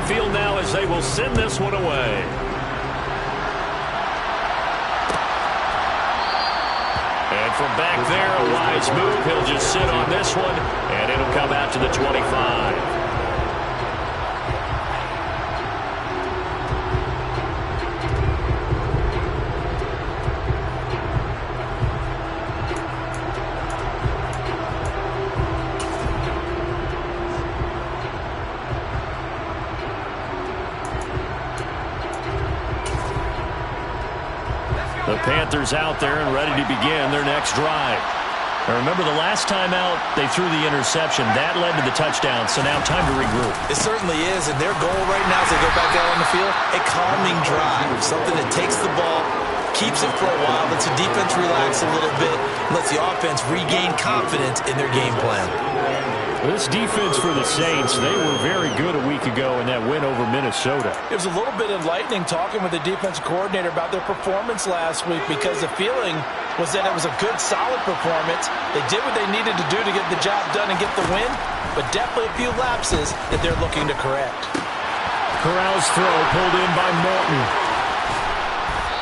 field now as they will send this one away. And from back there, a wise move. He'll just sit on this one, and it'll come out to the 25. The Panthers out there and ready to begin their next drive. Now remember, the last time out, they threw the interception. That led to the touchdown, so now time to regroup. It certainly is, and their goal right now as they go back out on the field, a calming drive, something that takes the ball, keeps it for a while, lets the defense relax a little bit, lets the offense regain confidence in their game plan. This defense for the Saints, they were very good a week ago in that win over Minnesota. It was a little bit enlightening talking with the defensive coordinator about their performance last week, because the feeling was that it was a good, solid performance. They did what they needed to do to get the job done and get the win, but definitely a few lapses that they're looking to correct. Corral's throw pulled in by Morton.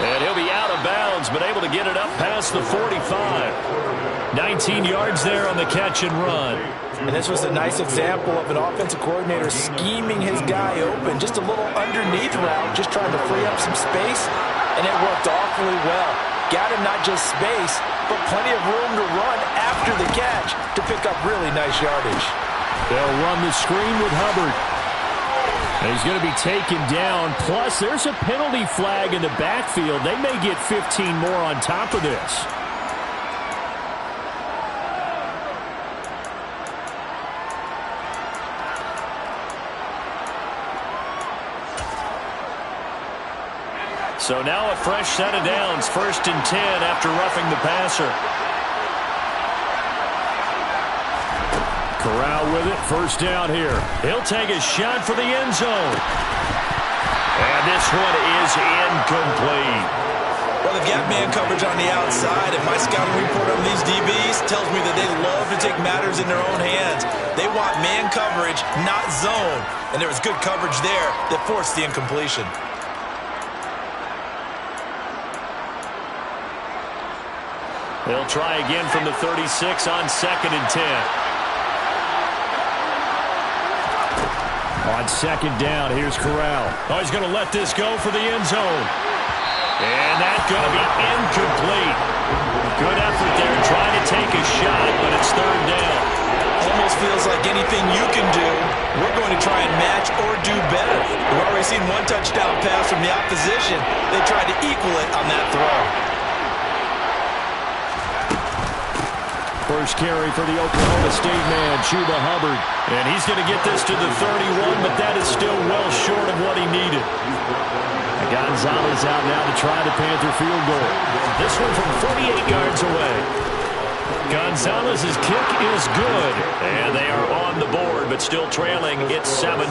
And he'll be out of bounds, but able to get it up past the 45. 19 yards there on the catch and run. And this was a nice example of an offensive coordinator scheming his guy open. Just a little underneath route, just trying to free up some space, and it worked awfully well. Got him not just space, but plenty of room to run after the catch to pick up really nice yardage. They'll run the screen with Hubbard. And he's going to be taken down. Plus, there's a penalty flag in the backfield. They may get 15 more on top of this. So now a fresh set of downs, 1st and 10 after roughing the passer. Corral with it, 1st down here. He'll take a shot for the end zone. And this one is incomplete. Well, they've got man coverage on the outside, and my scouting report on these DBs tells me that they love to take matters in their own hands. They want man coverage, not zone. And there was good coverage there that forced the incompletion. They'll try again from the 36 on 2nd and 10. On 2nd down, here's Corral. Oh, he's going to let this go for the end zone. And that's going to be incomplete. Good effort there, trying to take a shot, but it's 3rd down. Almost feels like anything you can do, we're going to try and match or do better. We've already seen one touchdown pass from the opposition. They tried to equal it on that throw. First carry for the Oklahoma State man, Chuba Hubbard. And he's going to get this to the 31, but that is still well short of what he needed. Gonzalez out now to try the Panther field goal. This one from 48 yards away. Gonzalez's kick is good. And they are on the board, but still trailing. It's 7-3.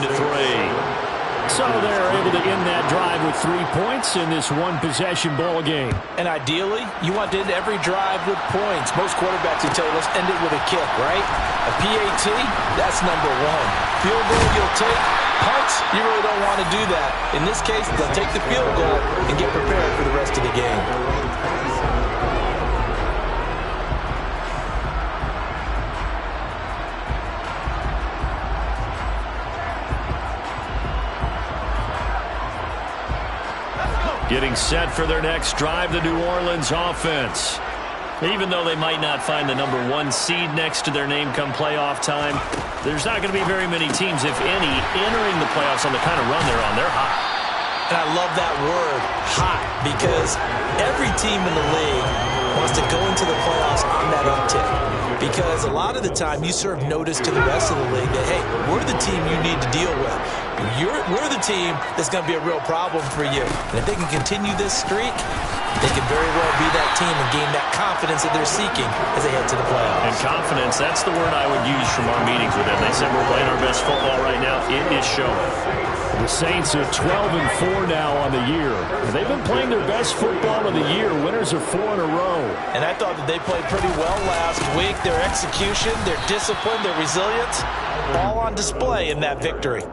So they're able to end that drive with 3 points in this one-possession ball game. And ideally, you want to end every drive with points. Most quarterbacks will tell you, let's end it with a kick, right? A PAT, that's number 1. Field goal you'll take. Punts, you really don't want to do that. In this case, they'll take the field goal and get prepared for the rest of the game. Getting set for their next drive, the New Orleans offense. Even though they might not find the number 1 seed next to their name come playoff time, there's not going to be very many teams, if any, entering the playoffs on the kind of run they're on. They're hot. And I love that word, hot, because every team in the league wants to go into the playoffs on that uptick. Because a lot of the time you serve notice to the rest of the league that, hey, we're the team you need to deal with. We're the team that's going to be a real problem for you. And if they can continue this streak, they can very well be that team and gain that confidence that they're seeking as they head to the playoffs. And confidence, that's the word I would use from our meetings with them. They said we're playing our best football right now. It is showing. The Saints are 12-4 now on the year. They've been playing their best football of the year. Winners are 4 in a row. And I thought that they played pretty well last week. Their execution, their discipline, their resilience, all on display in that victory.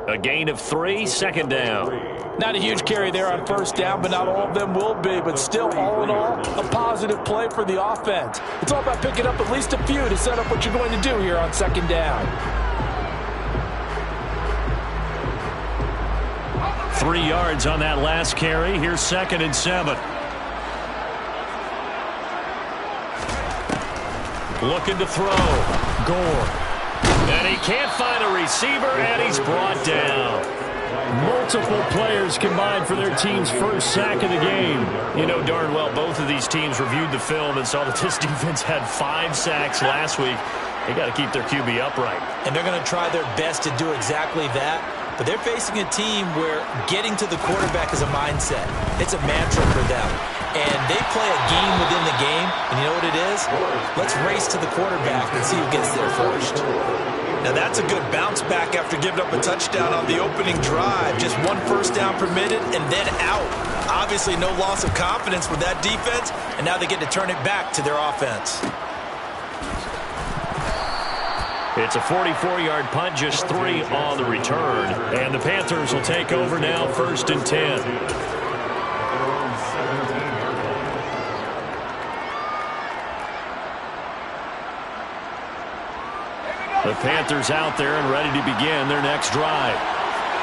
A gain of 3, second down. Not a huge carry there on first down, but not all of them will be. But still, all in all, a positive play for the offense. It's all about picking up at least a few to set up what you're going to do here on second down. 3 yards on that last carry. Here's 2nd and 7. Looking to throw. Gore. And he can't find a receiver, and he's brought down. Multiple players combined for their team's first sack of the game. You know darn well both of these teams reviewed the film and saw that this defense had 5 sacks last week. They got to keep their QB upright. And they're going to try their best to do exactly that. But they're facing a team where getting to the quarterback is a mindset. It's a mantra for them. And they play a game within the game. And you know what it is? Let's race to the quarterback and see who gets there first. Now that's a good bounce back after giving up a touchdown on the opening drive. Just 1 first down permitted and then out. Obviously no loss of confidence with that defense. And now they get to turn it back to their offense. It's a 44-yard punt, just 3 on the return. And the Panthers will take over now, 1st and 10. The Panthers out there and ready to begin their next drive.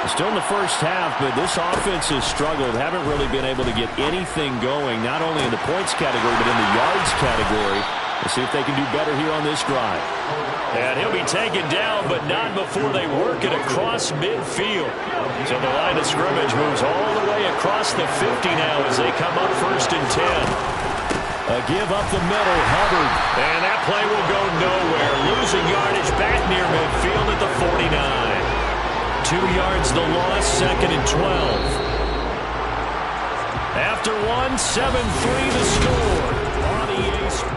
Still in the first half, but this offense has struggled. Haven't really been able to get anything going, not only in the points category, but in the yards category. Let's see if they can do better here on this drive. And he'll be taken down, but not before they work it across midfield. So the line of scrimmage moves all the way across the 50 now as they come up 1st and 10. A give up the middle, Hubbard. And that play will go nowhere. Losing yardage back near midfield at the 49. 2 yards the loss, 2nd and 12. After 1, 7-3 the score on EA Sports.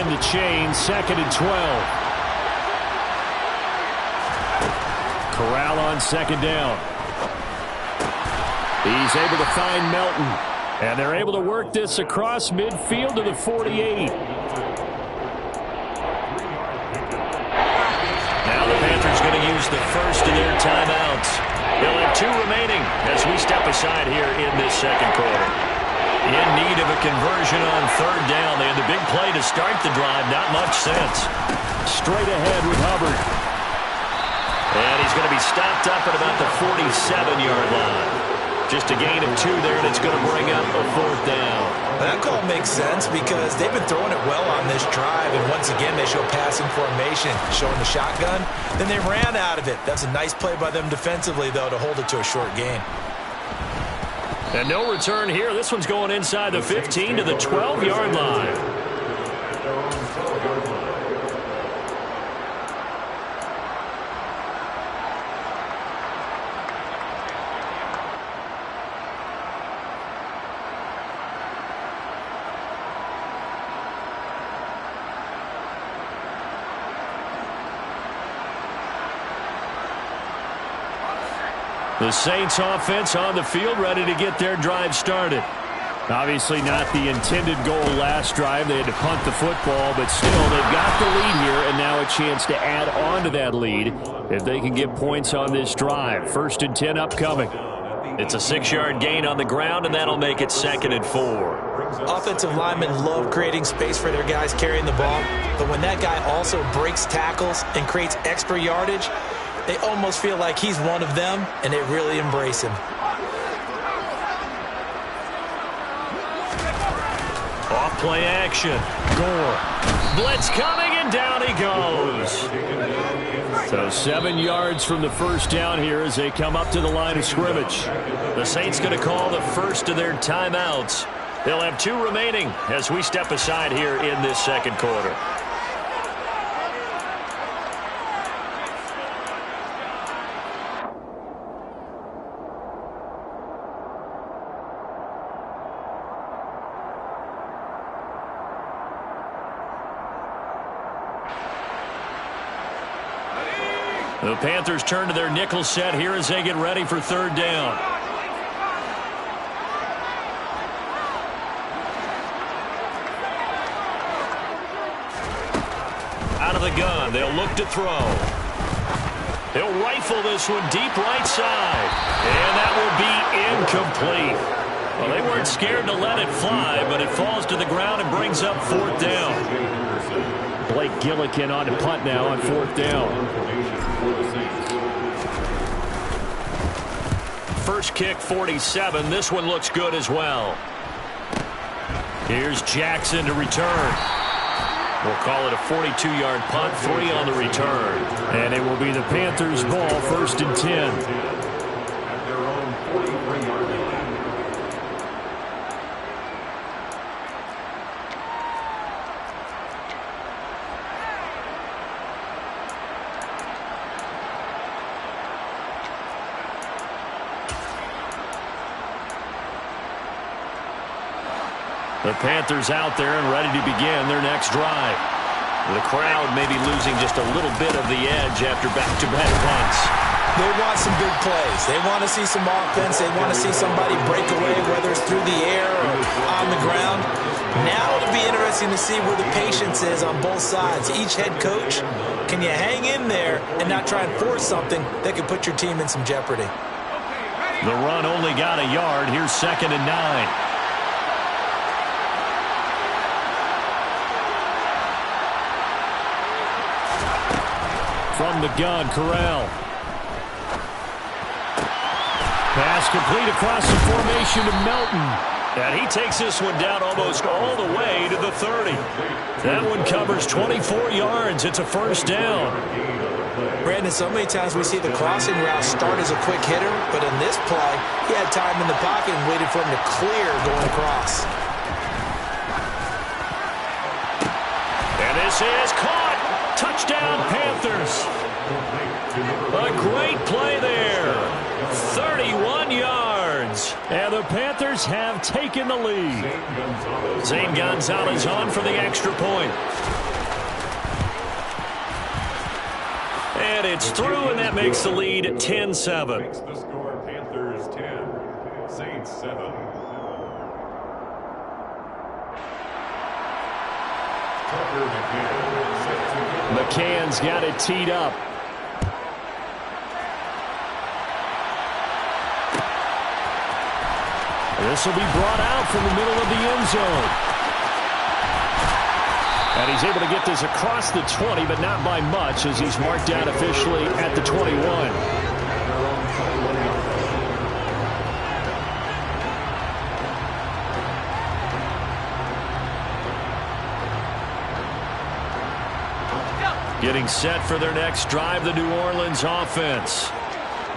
the chain, 2nd and 12. Corral on 2nd down. He's able to find Melton. And they're able to work this across midfield to the 48. Now the Panthers going to use the first of their timeouts. They'll have 2 remaining as we step aside here in this second quarter. In need of a conversion on 3rd down. They had the big play to start the drive. Not much sense. Straight ahead with Hubbard. And he's going to be stopped up at about the 47-yard line. Just a gain of 2 there, and it's going to bring up a 4th down. That call makes sense because they've been throwing it well on this drive, and once again they show passing formation, showing the shotgun. Then they ran out of it. That's a nice play by them defensively, though, to hold it to a short gain. And no return here. This one's going inside the 15 to the 12-yard line. The Saints offense on the field, ready to get their drive started. Obviously not the intended goal last drive. They had to punt the football, but still they've got the lead here, and now a chance to add on to that lead if they can get points on this drive. 1st and 10 upcoming. It's a 6-yard gain on the ground, and that'll make it 2nd and 4. Offensive linemen love creating space for their guys carrying the ball, but when that guy also breaks tackles and creates extra yardage, they almost feel like he's one of them, and they really embrace him. Off-play action. Gore. Blitz coming, and down he goes. So 7 yards from the 1st down here as they come up to the line of scrimmage. The Saints going to call the first of their timeouts. They'll have 2 remaining as we step aside here in this second quarter. The Panthers turn to their nickel set here as they get ready for 3rd down. Out of the gun, they'll look to throw. He'll rifle this one deep right side. And that will be incomplete. Well, they weren't scared to let it fly, but it falls to the ground and brings up 4th down. Blake Gillikin on to punt now on 4th down. First kick, 47. This one looks good as well. Here's Jackson to return. We'll call it a 42-yard punt, 3 on the return. And it will be the Panthers' ball, 1st and 10. The Panthers out there and ready to begin their next drive. The crowd may be losing just a little bit of the edge after back-to-back punts. They want some big plays. They want to see some offense. They want to see somebody break away, whether it's through the air or on the ground. Now it'll be interesting to see where the patience is on both sides. Each head coach, can you hang in there and not try and force something that could put your team in some jeopardy? The run only got a yard. Here's 2nd and 9. From the gun, Corral. Pass complete across the formation to Melton. And he takes this one down almost all the way to the 30. That one covers 24 yards. It's a 1st down. Brandon, so many times we see the crossing route start as a quick hitter, but in this play, he had time in the pocket and waited for him to clear going across. And this is caught. Touchdown, Panthers. A great play there. 31 yards. And the Panthers have taken the lead. Zane Gonzalez on for the extra point. And it's through, and that makes the lead 10-7. Makes the score Panthers 10, Saints 7. McCann's got it teed up. This will be brought out from the middle of the end zone. And he's able to get this across the 20, but not by much, as he's marked down officially at the 21. Getting set for their next drive, the New Orleans offense.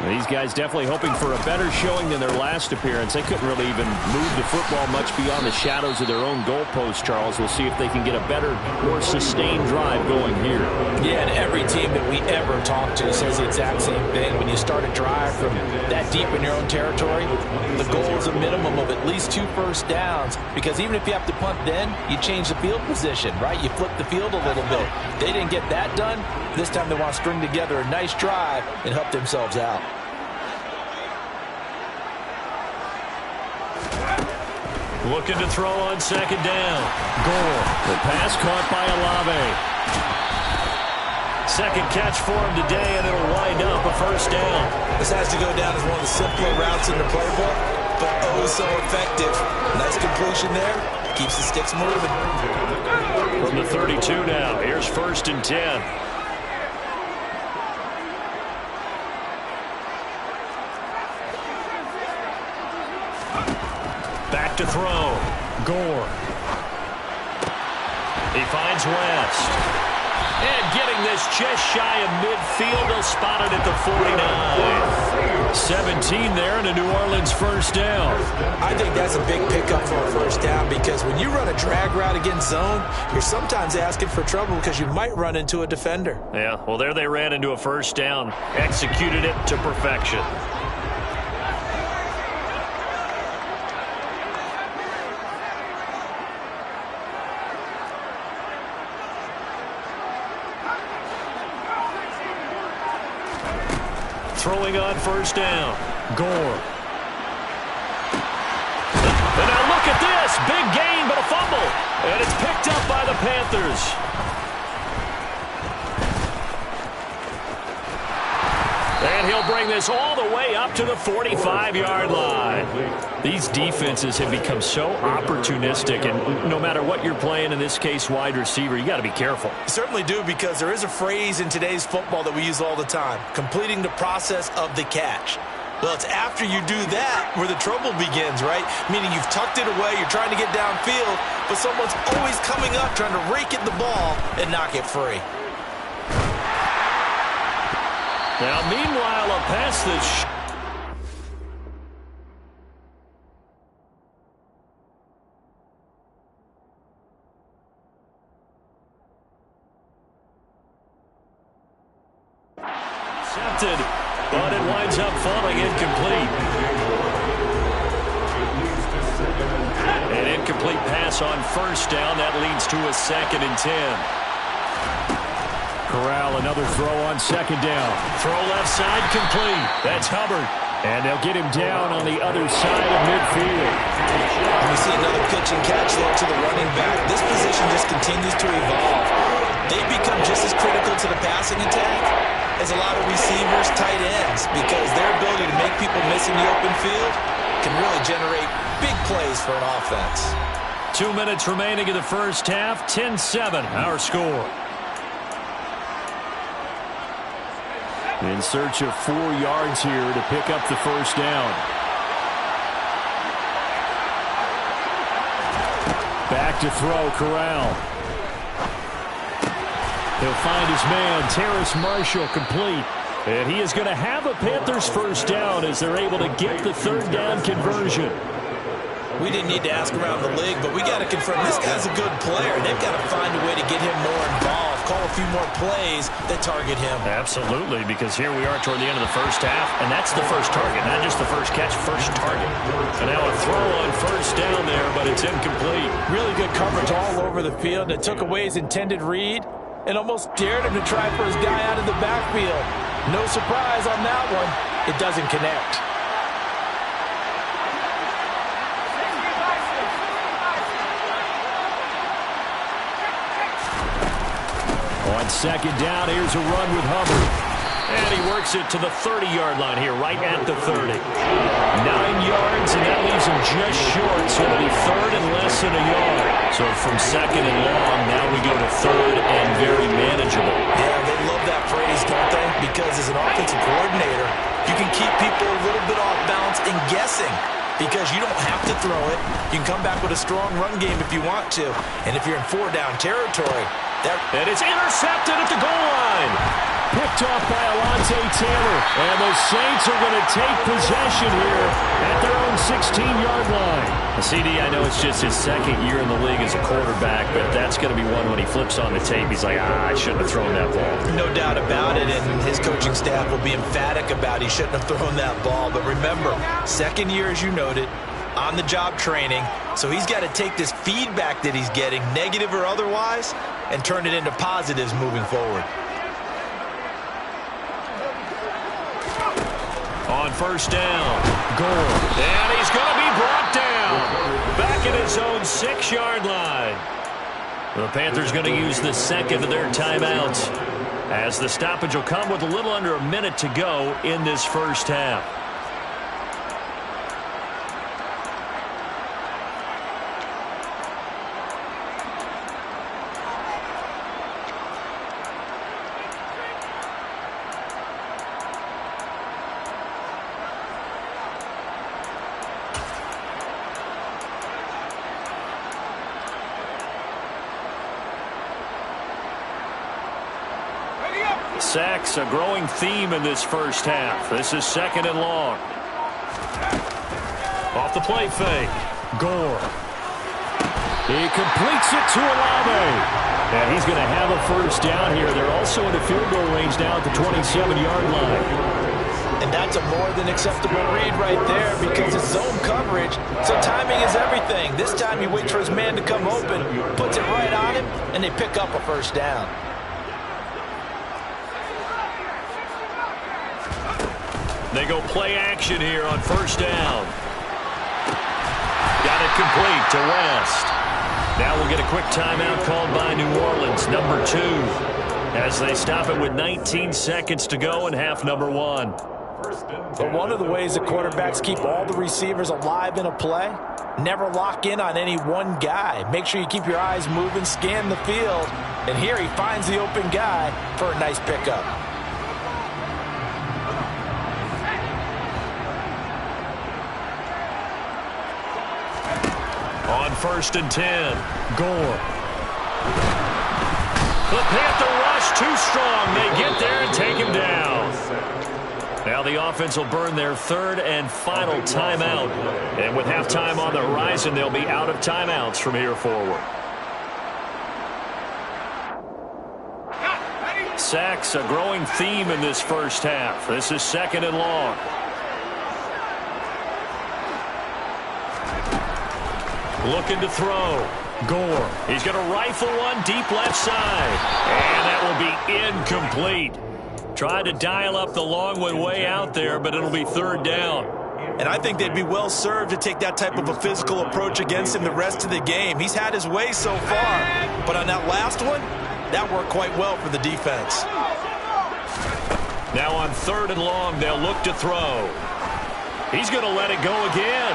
These guys definitely hoping for a better showing than their last appearance. They couldn't really even move the football much beyond the shadows of their own goalpost, Charles. We'll see if they can get a better, more sustained drive going here. Yeah, and every team that we ever talk to says the exact same thing. When you start a drive from that deep in your own territory, the goal is a minimum of at least 2 first downs, because even if you have to punt then, you change the field position, right? You flip the field a little bit. They didn't get that done. This time they want to string together a nice drive and help themselves out. Looking to throw on second down. Gore. The pass caught by Olave. Second catch for him today, and it'll wind up a first down. This has to go down as one of the simpler routes in the playbook, but oh so effective. Nice completion there. Keeps the sticks moving. From the 32 now. Here's 1st and 10. Back to throw. Gore. He finds West. And getting this just shy of midfield. He'll spot it at the 49. 17 there, and a New Orleans first down. I think that's a big pickup for a first down, because when you run a drag route against zone, you're sometimes asking for trouble because you might run into a defender. Yeah, well, there they ran into a first down. Executed it to perfection. Throwing on first down. Gore. And now look at this. Big gain, but a fumble. And it's picked up by the Panthers. And he'll bring this all the way up to the 45-yard line. These defenses have become so opportunistic, and no matter what you're playing, in this case wide receiver, you got to be careful. You certainly do, because there is a phrase in today's football that we use all the time: completing the process of the catch. Well, it's after you do that where the trouble begins, right? Meaning you've tucked it away, you're trying to get downfield, but someone's always coming up trying to rake at the ball and knock it free. Now, meanwhile, a pass that's accepted, but it winds up falling incomplete. An incomplete pass on first down. That leads to a 2nd and 10. Corral, another throw on second down. Throw left side, complete. That's Hubbard. And they'll get him down on the other side of midfield. We see another pitch and catch there to the running back. This position just continues to evolve. They become just as critical to the passing attack as a lot of receivers, tight ends, because their ability to make people miss in the open field can really generate big plays for an offense. 2 minutes remaining in the first half. 10-7, our score. In search of 4 yards here to pick up the first down. Back to throw, Corral. He'll find his man, Terrace Marshall, complete. And he is going to have a Panthers first down as they're able to get the 3rd down conversion. We didn't need to ask around the league, but we got to confirm this guy's a good player. They've got to find a way to get him more involved, call a few more plays that target him. Absolutely, because here we are toward the end of the first half, and that's the first target, not just the first catch, first target. And now a throw on first down there, but it's incomplete. Really good coverage all over the field. It took away his intended read, and almost dared him to try for his guy out of the backfield. No surprise on that one. It doesn't connect. On second down, here's a run with Hubbard. And he works it to the 30-yard line here, right at the 30. 9 yards, and that leaves him just short, so it'll be third and less than a yard. So from second and long, now we go to third and very manageable. Yeah, they love that phrase, don't they? Because as an offensive coordinator, you can keep people a little bit off balance and guessing because you don't have to throw it. You can come back with a strong run game if you want to. And if you're in 4-down territory, and it's intercepted at the goal line. Picked off by Alontae Taylor. And the Saints are going to take possession here at their own 16-yard line. CD, I know it's just his second year in the league as a quarterback, but that's going to be one when he flips on the tape. He's like, I shouldn't have thrown that ball. No doubt about it, and his coaching staff will be emphatic about he shouldn't have thrown that ball. But remember, second year, as you noted, on-the-job training, so he's got to take this feedback that he's getting, negative or otherwise, and turn it into positives moving forward. On first down, Gore. And he's going to be brought down. Back at his own 6-yard line. The Panthers going to use the second of their timeouts, as the stoppage will come with a little under a minute to go in this first half. Sacks, a growing theme in this first half. This is second and long. Off the play fake. Gore. He completes it to Olave. And he's going to have a first down here. They're also in the field goal range now at the 27-yard line. And that's a more than acceptable read right there because it's zone coverage, so timing is everything. This time he waits for his man to come open, puts it right on him, and they pick up a first down. They go play action here on first down. Got it complete to West. Now we'll get a quick timeout called by New Orleans, number 2, as they stop it with 19 seconds to go in half number 1. But one of the ways the quarterbacks keep all the receivers alive in a play, never lock in on any one guy. Make sure you keep your eyes moving, scan the field, and here he finds the open guy for a nice pickup. On first and 10, Gore. The Panther rush too strong. They get there and take him down. Now the offense will burn their third and final timeout. And with halftime on the horizon, they'll be out of timeouts from here forward. Sacks, a growing theme in this first half. This is second and long. Looking to throw. Gore. He's going to rifle one deep left side. And that will be incomplete. Tried to dial up the long one way out there, but it'll be third down. And I think they'd be well served to take that type of a physical approach against him the rest of the game. He's had his way so far, but on that last one, that worked quite well for the defense. Now on third and long, they'll look to throw. He's going to let it go again.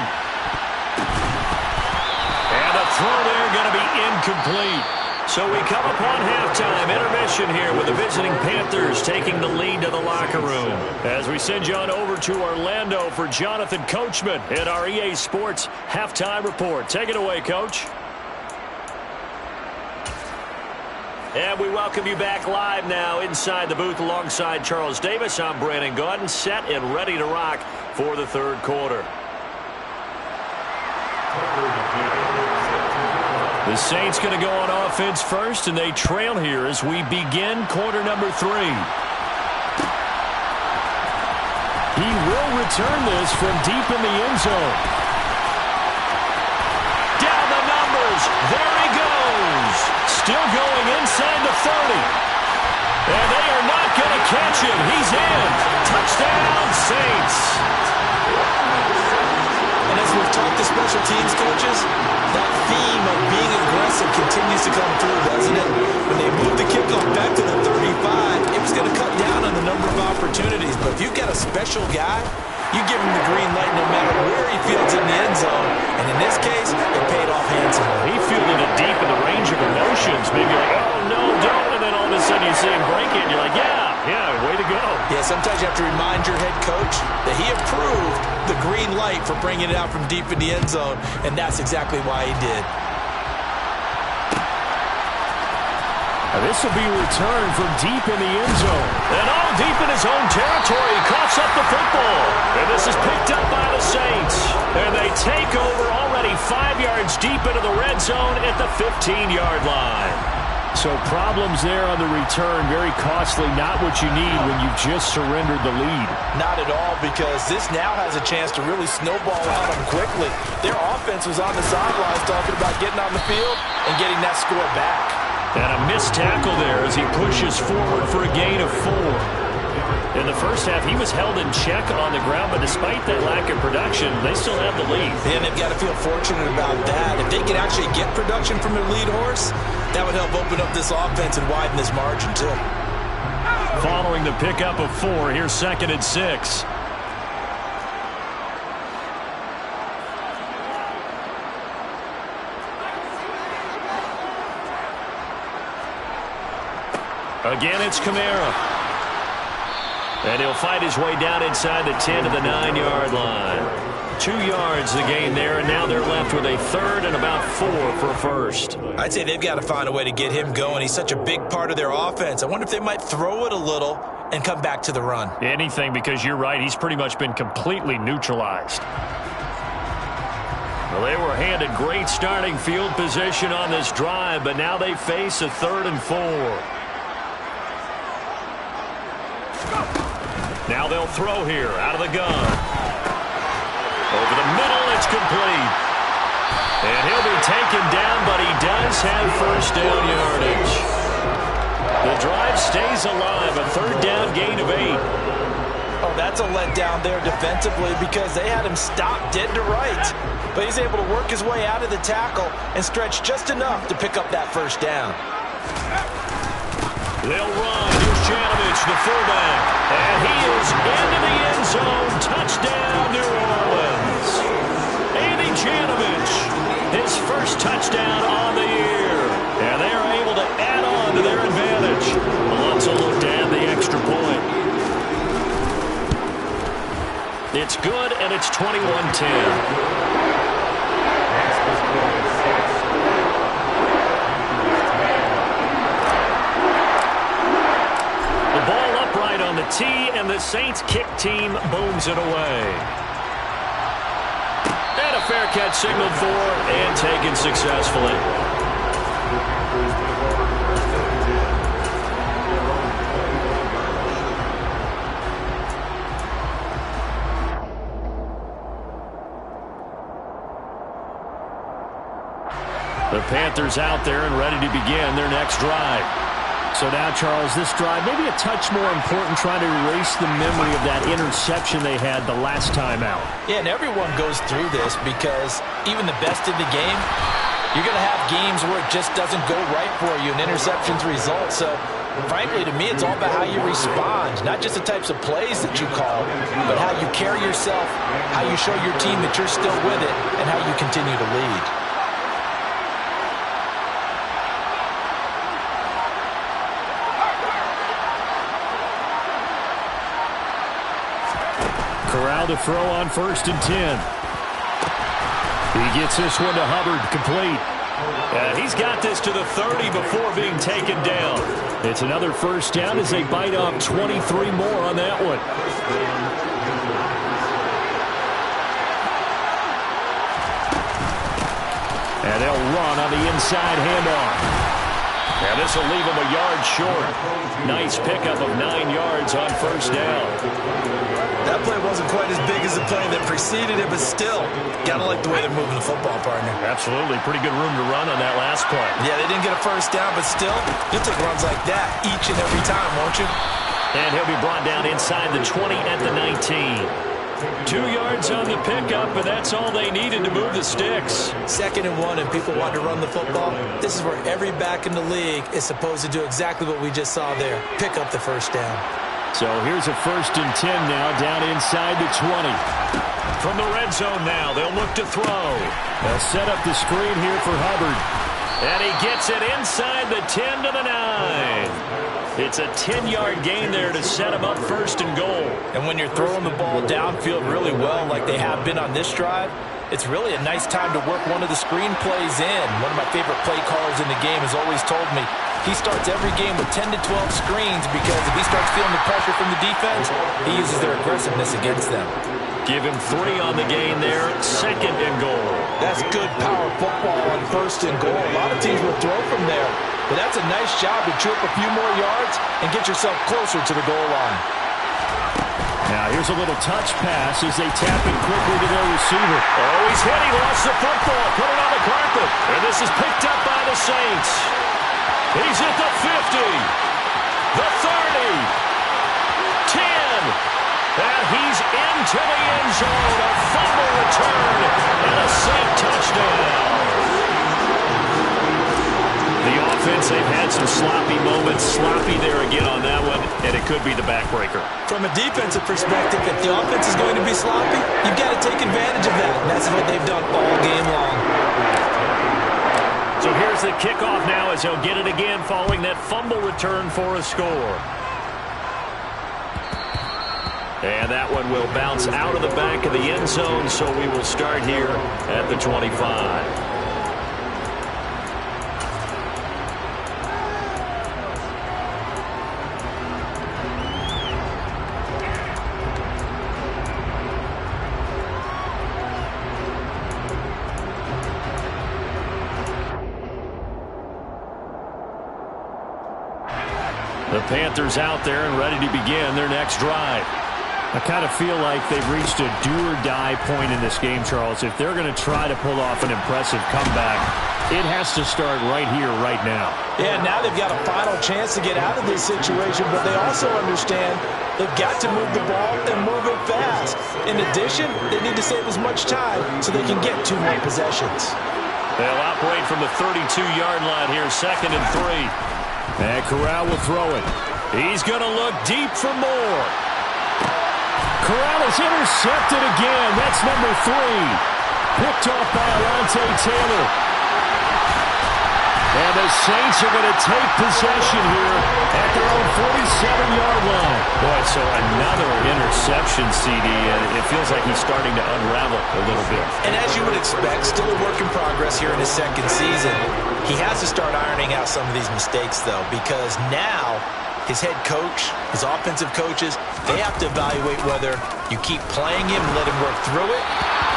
And the throw there going to be incomplete. So we come upon halftime intermission here with the visiting Panthers taking the lead to the locker room. As we send you on over to Orlando for Jonathan Coachman in our EA Sports halftime report. Take it away, Coach. And we welcome you back live now inside the booth alongside Charles Davis. I'm Brandon Gaudin, set and ready to rock for the third quarter. The Saints going to go on offense first, and they trail here as we begin quarter number 3. He will return this from deep in the end zone. Down the numbers. There he goes. Still going inside the 30. Touchdown, Saints. And as we've talked to special teams coaches, that theme of being aggressive continues to come through, doesn't it? When they move the kickoff back to the 35, it was going to cut down on the number of opportunities. But if you've got a special guy, you give him the green light no matter where he fields in the end zone. And in this case, it paid off handsomely. He fielded it deep in the range of emotions. Maybe like, oh, no, don't. And then all of a sudden you see him break it, and you're like, yeah, way to go. Yeah, sometimes you have to remind your head coach that he approved the green light for bringing it out from deep in the end zone, and that's exactly why he did. This will be returned from deep in the end zone. And all deep in his own territory. He coughs up the football. And this is picked up by the Saints. And they take over already 5 yards deep into the red zone at the 15-yard line. So problems there on the return. Very costly. Not what you need when you've just surrendered the lead. Not at all, because this now has a chance to really snowball on them quickly. Their offense was on the sidelines talking about getting on the field and getting that score back. And a missed tackle there as he pushes forward for a gain of 4. In the first half, he was held in check on the ground, but despite that lack of production, they still have the lead. And they've got to feel fortunate about that. If they could actually get production from their lead horse, that would help open up this offense and widen this margin, too. Following the pickup of 4, here's 2nd and 6. Again, it's Kamara. And he'll fight his way down inside the 10 to the 9-yard line. 2 yards the gain there, and now they're left with a 3rd and about 4 for a first. I'd say they've got to find a way to get him going. He's such a big part of their offense. I wonder if they might throw it a little and come back to the run. Anything, because you're right, he's pretty much been completely neutralized. Well, they were handed great starting field position on this drive, but now they face a 3rd and 4. Now they'll throw here out of the gun. Over the middle, it's complete. And he'll be taken down, but he does have first down yardage. The drive stays alive, a 3rd down gain of 8. Oh, that's a letdown there defensively because they had him stopped dead to right. But he's able to work his way out of the tackle and stretch just enough to pick up that first down. They'll run. Here's Janovich, the fullback. And he is into the end zone. Touchdown, New Orleans. Andy Janovich, his first touchdown on the year. And they are able to add on to their advantage. Alonso looked to add the extra point. It's good, and it's 21-10. On the tee, and the Saints kick team booms it away. And a fair catch signaled for and taken successfully. The Panthers out there and ready to begin their next drive. So now, Charles, this drive maybe a touch more important, trying to erase the memory of that interception they had the last time out. Yeah, and everyone goes through this because even the best in the game, you're going to have games where it just doesn't go right for you and interceptions result. So, frankly, to me, it's all about how you respond, not just the types of plays that you call, but how you carry yourself, how you show your team that you're still with it, and how you continue to lead. Corral to throw on 1st and 10. He gets this one to Hubbard, complete. And he's got this to the 30 before being taken down. It's another first down as they bite off 23 more on that one. And they'll run on the inside handoff. And this will leave him a yard short. Nice pickup of 9 yards on first down. That play wasn't quite as big as the play that preceded it, but still, gotta like the way they're moving the football, partner. Absolutely. Pretty good room to run on that last play. Yeah, they didn't get a first down, but still, you'll take runs like that each and every time, won't you? And he'll be brought down inside the 20 at the 19. 2 yards on the pickup, but that's all they needed to move the sticks. 2nd and 1, and people want to run the football. This is where every back in the league is supposed to do exactly what we just saw there. Pick up the first down. So here's a 1st and 10 now, down inside the 20. From the red zone now, they'll look to throw. They'll set up the screen here for Hubbard. And he gets it inside the 10 to the 9. It's a 10-yard gain there to set him up 1st and goal. And when you're throwing the ball downfield really well like they have been on this drive, it's really a nice time to work one of the screen plays in. One of my favorite play callers in the game has always told me he starts every game with 10 to 12 screens because if he starts feeling the pressure from the defense, he uses their aggressiveness against them. Give him 3 on the gain there, 2nd and goal. That's good power football on 1st and goal. A lot of teams will throw from there, but that's a nice job to chew up a few more yards and get yourself closer to the goal line. Now here's a little touch pass as they tap it quickly to their receiver. Oh, he's hit. He lost the football. Put it on the carpet. And this is picked up by the Saints. He's at the 50, the 30, 10. And he's into the end zone. A fumble return and a Saint touchdown. The offense, they've had some sloppy moments. Sloppy there again on that one, and it could be the backbreaker. From a defensive perspective, if the offense is going to be sloppy, you've got to take advantage of that. And that's what they've done all game long. So here's the kickoff now as he'll get it again following that fumble return for a score. And that one will bounce out of the back of the end zone, so we will start here at the 25. The Panthers out there and ready to begin their next drive. I kind of feel like they've reached a do-or-die point in this game, Charles. If they're going to try to pull off an impressive comeback, it has to start right here, right now. Yeah, now they've got a final chance to get out of this situation, but they also understand they've got to move the ball and move it fast. In addition, they need to save as much time so they can get 2 more possessions. They'll operate from the 32-yard line here, 2nd and 3. And Corral will throw it. He's going to look deep for more. Corral is intercepted again. That's number 3. Picked off by Alontae Taylor. And the Saints are going to take possession here at their own 47-yard line. Boy, so another interception, CD, and it feels like he's starting to unravel a little bit. And as you would expect, still a work in progress here in his 2nd season. He has to start ironing out some of these mistakes, though, because now his head coach, his offensive coaches, they have to evaluate whether you keep playing him and let him work through it,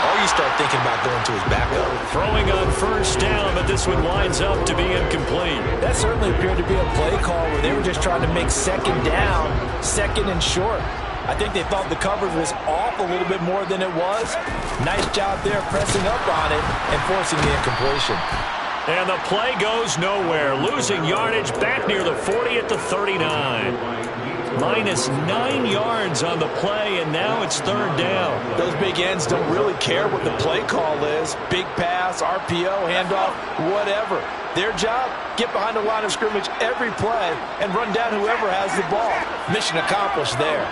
or you start thinking about going to his backup. Throwing on 1st down, but this one winds up to be incomplete. That certainly appeared to be a play call where they were just trying to make 2nd down, 2nd and short. I think they thought the coverage was off a little bit more than it was. Nice job there pressing up on it and forcing the incompletion. And the play goes nowhere. Losing yardage back near the 40 at the 39. Minus 9 yards on the play, and now it's 3rd down. Those big ends don't really care what the play call is. Big pass, RPO, handoff, whatever. Their job, get behind the line of scrimmage every play and run down whoever has the ball. Mission accomplished there.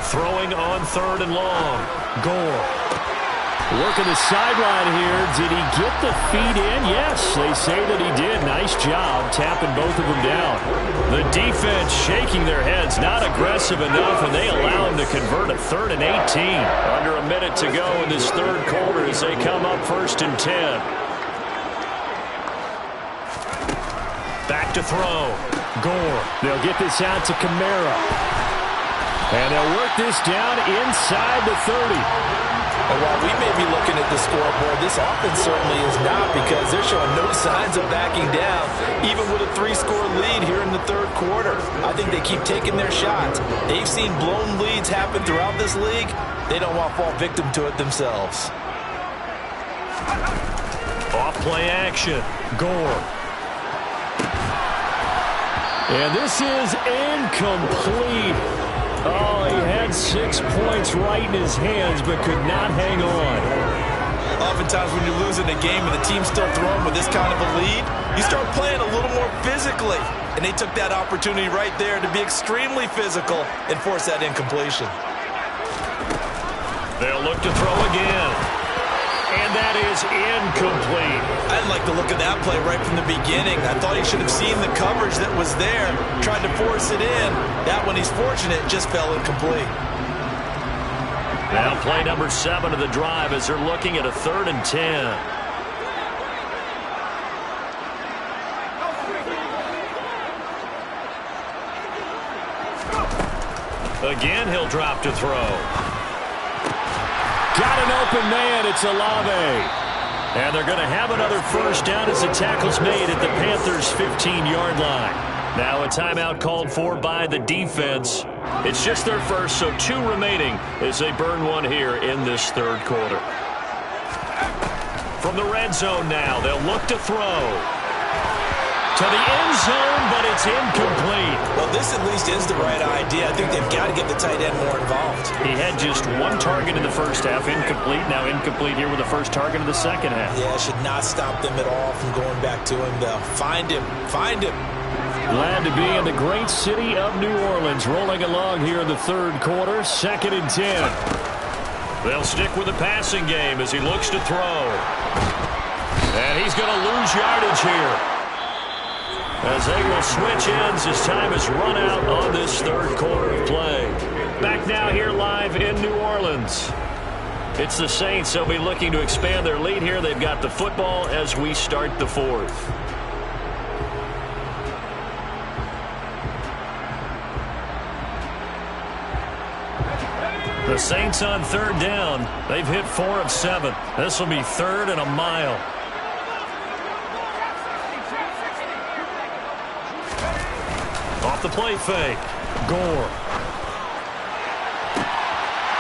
Throwing on 3rd and long. Gore. Working the sideline here. Did he get the feet in? Yes, they say that he did. Nice job tapping both of them down. The defense shaking their heads, not aggressive enough, and they allow him to convert a 3rd and 18. Under a minute to go in this 3rd quarter as they come up 1st and 10. Back to throw. Gore. They'll get this out to Kamara. And they'll work this down inside the 30. And while we may be looking at the scoreboard, this offense certainly is not, because they're showing no signs of backing down, even with a 3-score lead here in the 3rd quarter. I think they keep taking their shots. They've seen blown leads happen throughout this league. They don't want to fall victim to it themselves. Off play action. Gore. And this is incomplete. Oh, he had 6 points right in his hands, but could not hang on. Oftentimes when you're losing a game and the team's still throwing with this kind of a lead, you start playing a little more physically. And they took that opportunity right there to be extremely physical and force that incompletion. They'll look to throw again. And that is incomplete. I didn't like the look of that play right from the beginning. I thought he should have seen the coverage that was there, tried to force it in. That one, he's fortunate, just fell incomplete. Now play number 7 of the drive as they're looking at a 3rd and 10. Again, he'll drop to throw. Got an open man. It's Olave. And they're going to have another first down as the tackle's made at the Panthers' 15-yard line. Now a timeout called for by the defense. It's just their first, so 2 remaining as they burn one here in this 3rd quarter. From the red zone now, they'll look to throw. To the end zone, but it's incomplete. Well, this at least is the right idea. I think they've got to get the tight end more involved. He had just 1 target in the first half, incomplete. Now incomplete here with the first target in the second half. Yeah, should not stop them at all from going back to him, though. Find him. Find him. Glad to be in the great city of New Orleans, rolling along here in the 3rd quarter, 2nd and 10. They'll stick with the passing game as he looks to throw. And he's going to lose yardage here, as they will switch ends as time has run out on this 3rd quarter of play. Back now here live in New Orleans. It's the Saints. They'll be looking to expand their lead here. They've got the football as we start the 4th. The Saints on 3rd down. They've hit 4 of 7. This will be 3rd and a mile. Off the play fake. Gore.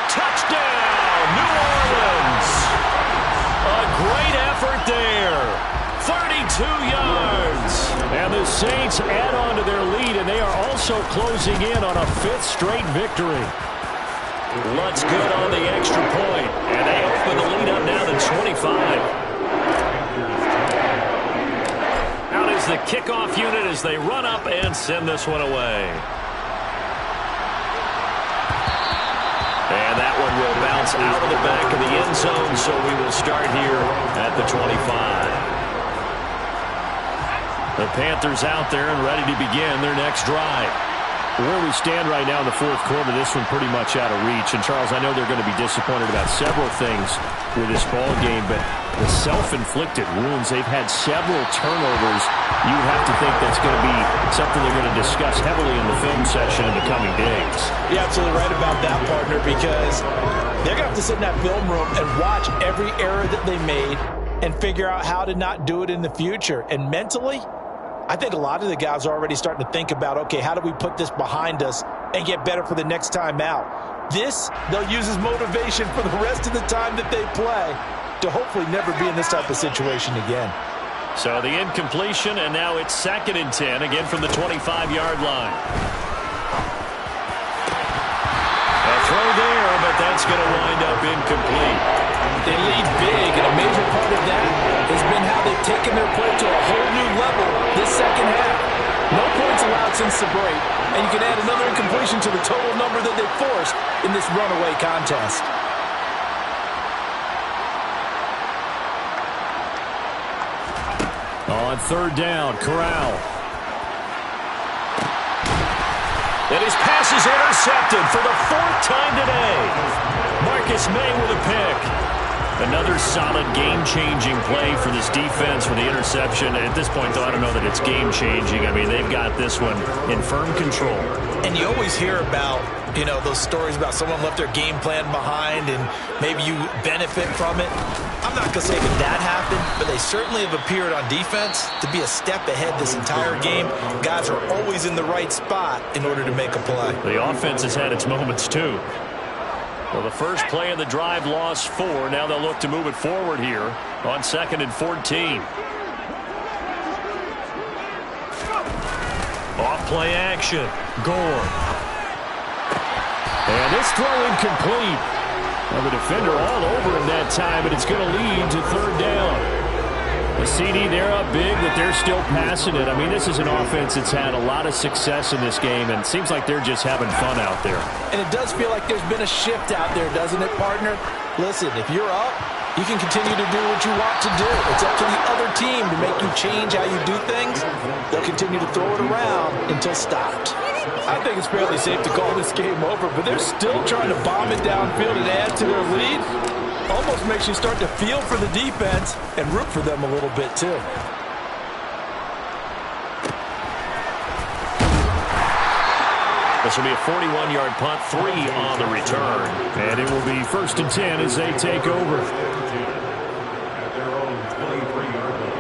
Touchdown, New Orleans. A great effort there. 32 yards. And the Saints add on to their lead, and they are also closing in on a 5th straight victory. Lutz good on the extra point, and they open the lead up now to 25. Out is the kickoff unit as they run up and send this one away. And that one will bounce out of the back of the end zone, so we will start here at the 25. The Panthers out there and ready to begin their next drive. Where we stand right now in the 4th quarter, this one pretty much out of reach. And, Charles, I know they're going to be disappointed about several things with this ball game, but the self-inflicted wounds, they've had several turnovers. You have to think that's going to be something they're going to discuss heavily in the film session in the coming days. You're absolutely right about that, partner, because they're going to have to sit in that film room and watch every error that they made and figure out how to not do it in the future. And mentally, I think a lot of the guys are already starting to think about, okay, how do we put this behind us and get better for the next time out? This, they'll use as motivation for the rest of the time that they play to hopefully never be in this type of situation again. So the incompletion, and now it's 2nd and 10, again from the 25-yard line. A throw there, but that's going to wind up incomplete. They lead big, and a major part of that has been how they've taken their play to a whole new level this second half. No points allowed since the break, and you can add another incompletion to the total number that they've forced in this runaway contest. On 3rd down, Corral. And his pass is intercepted for the 4th time today. Marcus May with a pick. Another solid game-changing play for this defense for the interception. At this point, though, I don't know that it's game-changing. I mean, they've got this one in firm control. And you always hear about, you know, those stories about someone left their game plan behind and maybe you benefit from it. I'm not going to say that happened, but they certainly have appeared on defense to be a step ahead this entire game. Guys are always in the right spot in order to make a play. The offense has had its moments, too. Well, the first play of the drive lost 4. Now they'll look to move it forward here on 2nd and 14. Off play action. Gore. And this throw incomplete. Well, the defender all over him that time, but it's going to lead to 3rd down. The CD, they're up big, but they're still passing it. I mean, this is an offense that's had a lot of success in this game, and it seems like they're just having fun out there. And it does feel like there's been a shift out there, doesn't it, partner? Listen, if you're up, you can continue to do what you want to do. It's up to the other team to make you change how you do things. They'll continue to throw it around until stopped. I think it's fairly safe to call this game over, but they're still trying to bomb it downfield and add to their lead. Almost makes you start to feel for the defense and root for them a little bit, too. This will be a 41-yard punt, 3 on the return. And it will be 1st and 10 as they take over. At their own 23-yard line.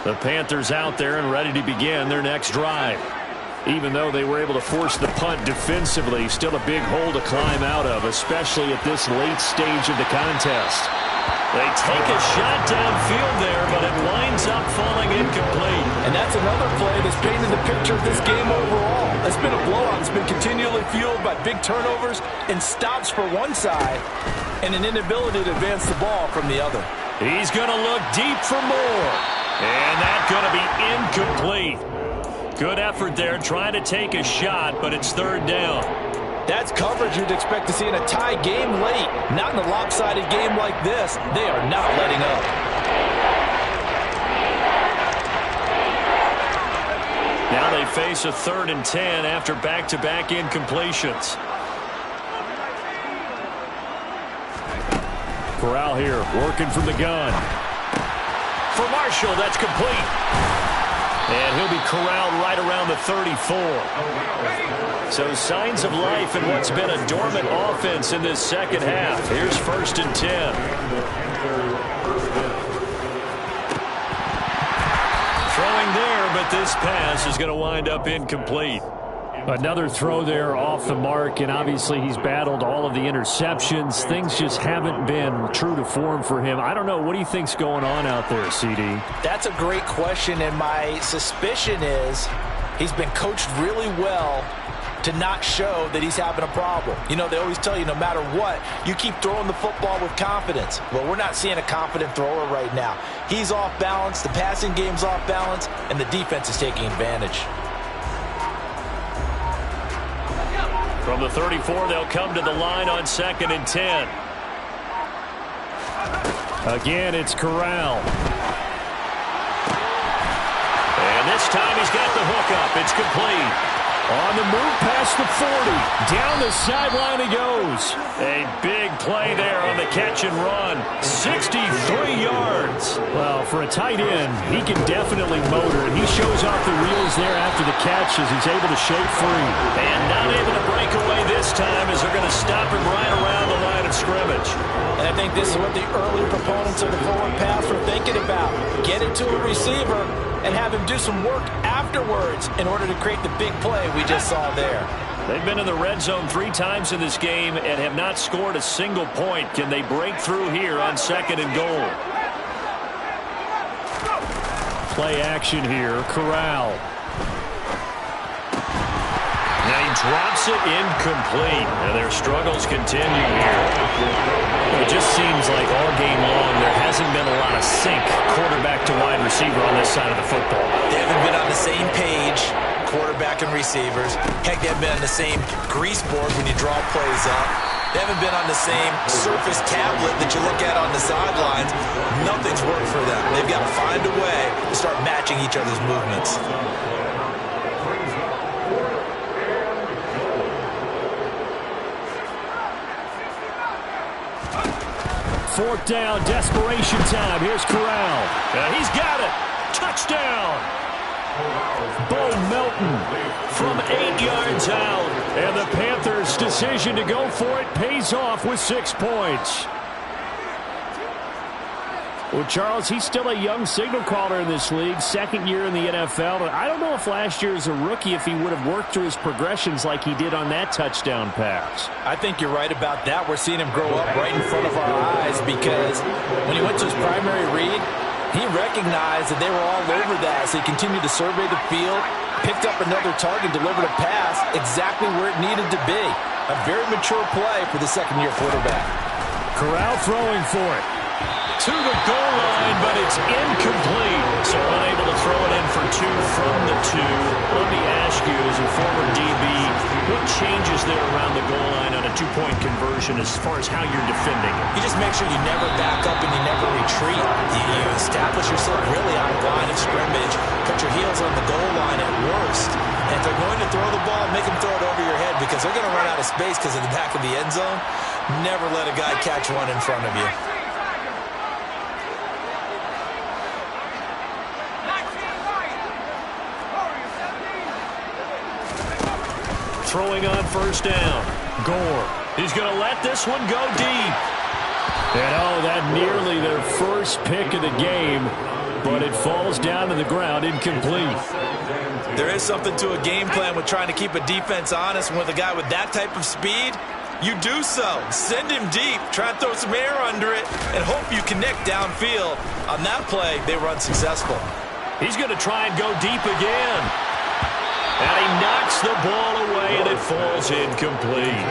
The Panthers out there and ready to begin their next drive. Even though they were able to force the punt defensively, still a big hole to climb out of, especially at this late stage of the contest. They take a shot downfield there, but it winds up falling incomplete. And that's another play that's painted the picture of this game overall. It's been a blowout. It's been continually fueled by big turnovers and stops for one side and an inability to advance the ball from the other. He's going to look deep for more. And that's going to be incomplete. Good effort there trying to take a shot, but it's 3rd down. That's coverage you'd expect to see in a tie game late. Not in a lopsided game like this. They are not letting up. Now they face a 3rd and 10 after back-to-back incompletions. Corral here, working from the gun. For Marshall, that's complete. And he'll be corralled right around the 34. So signs of life in what's been a dormant offense in this second half. Here's 1st and 10. Throwing there, but this pass is going to wind up incomplete. Another throw there off the mark, and obviously he's battled all of the interceptions. Things just haven't been true to form for him. I don't know. What do you think's going on out there, CD? That's a great question, and my suspicion is he's been coached really well to not show that he's having a problem. You know, they always tell you no matter what, you keep throwing the football with confidence. Well, we're not seeing a confident thrower right now. He's off balance, the passing game's off balance, and the defense is taking advantage. From the 34, they'll come to the line on 2nd and 10. Again, it's Corral. And this time he's got the hook up. It's complete. On the move past the 40. Down the sideline he goes. A big play there on the catch and run. 63 yards. Well, for a tight end, he can definitely motor it. He shows off the wheels there after the catch as he's able to shake free. And not able to break away this time as they're going to stop him right around the line of scrimmage. And I think this is what the early proponents of the forward pass were thinking about. Get it to a receiver and have him do some work afterwards in order to create the big play we just saw there. They've been in the red zone 3 times in this game and have not scored a single point. Can they break through here on 2nd and goal? Play action here, Corral. Now he drops it incomplete. And their struggles continue here. It just seems like all game long there hasn't been a lot of sync quarterback to wide receiver on this side of the football. They haven't been on the same page, quarterback and receivers. Heck, they haven't been on the same grease board when you draw plays up. They haven't been on the same surface tablet that you look at on the sidelines. Nothing's worked for them. They've got to find a way to start matching each other's movements. 4th down, desperation time. Here's Corral. He's got it. Touchdown. Bo Melton From 8 yards out. And the Panthers' decision to go for it pays off with 6 points. Well, Charles, he's still a young signal caller in this league, second year in the NFL. And I don't know if last year as a rookie if he would have worked through his progressions like he did on that touchdown pass. I think you're right about that. We're seeing him grow up right in front of our eyes because when he went to his primary read, he recognized that they were all over that. So he continued to survey the field, picked up another target, delivered a pass exactly where it needed to be. A very mature play for the second-year quarterback. Corral throwing for it. To the goal line, but it's incomplete. So unable to throw it in for 2 from the 2. Let me ask you, as a former DB, what changes there around the goal line on a 2-point conversion as far as how you're defending it? You just make sure you never back up and you never retreat. You establish yourself really on the line of scrimmage. Put your heels on the goal line at worst. And if they're going to throw the ball, make them throw it over your head because they're going to run out of space because of the back of the end zone. Never let a guy catch one in front of you. Throwing on first down. Gore. He's going to let this one go deep. And that nearly their first pick of the game, but it falls down to the ground incomplete. There is something to a game plan with trying to keep a defense honest. And with a guy with that type of speed, you do so. Send him deep. Try and throw some air under it and hope you connect downfield. On that play, they were unsuccessful. He's going to try and go deep again. And he knocks the ball away, and it falls incomplete.